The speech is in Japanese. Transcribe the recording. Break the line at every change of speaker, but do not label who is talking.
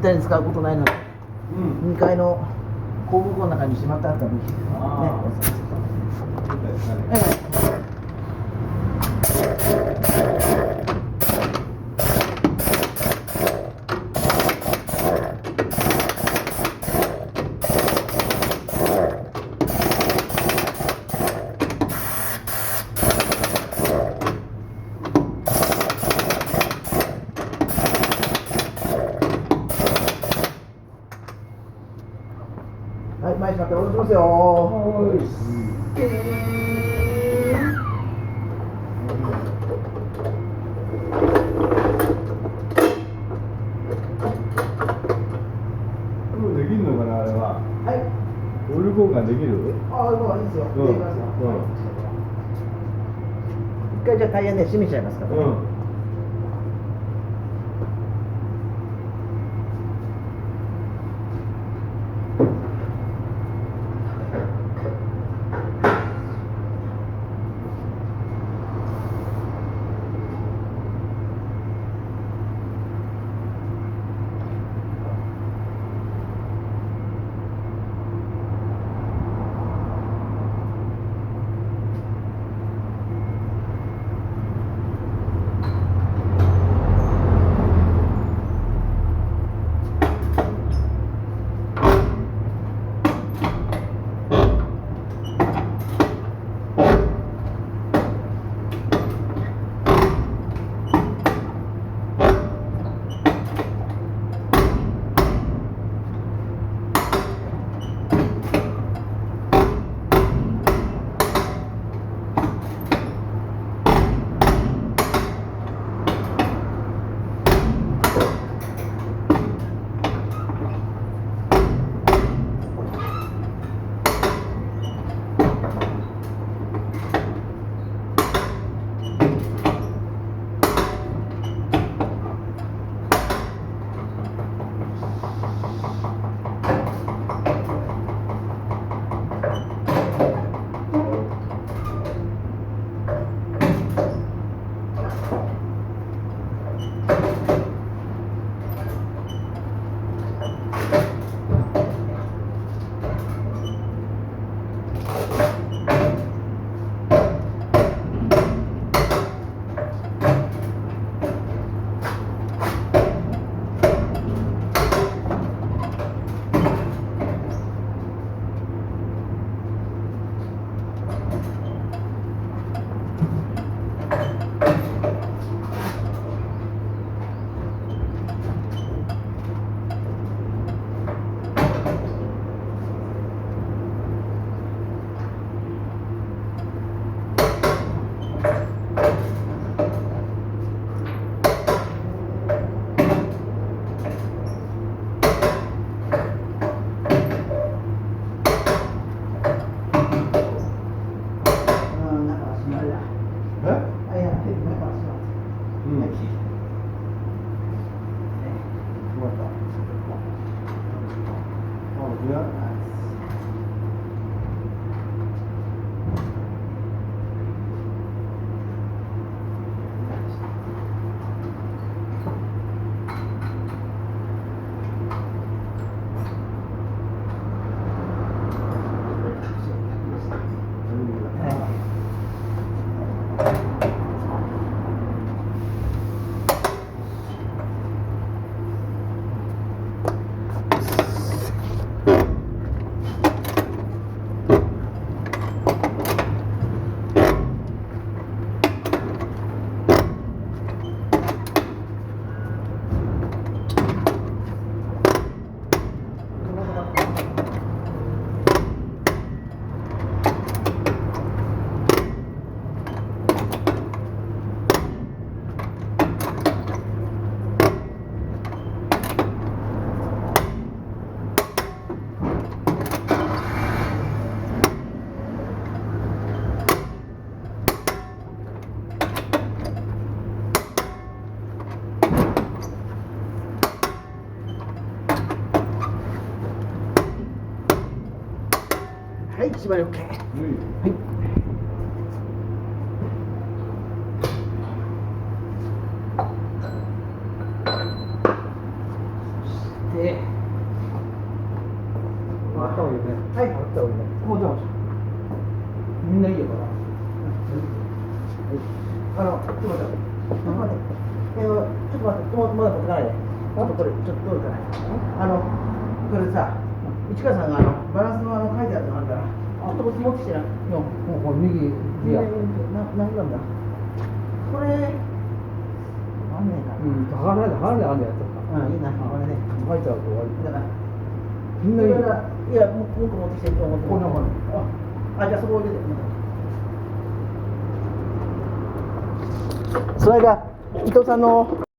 ったり使うことないので、2階の工具庫の中にしまってあった部品ですね。はい、前しまって下ろしますよ。
できるのかな、あれは。
はい。
オイル交換できる？
ああ、もういいですよ。できますよ。一回じゃあタイヤね、閉めちゃいますからね。はい、縛り OK。はい。そしてあった方がいいね。はい。あった方がいいね。もうどうしよう。みんないいよから。ちょっと待って。ちょっと待って。まだ持ってかないで。ちょっとこれ、ちょっとどうかな。これさ、市川さんがバランスの書いてあるのあるから、ちょっとこっち持ってきてな。もう右、なんだ。これ、あんねえか。
剥がれあんねやつか。
いいな、これね。
書いてあると終わり。
だから、
みんないい。
いや、もう一個持ってきてと思って。これじゃあそこ置いてて。その間、伊藤さんの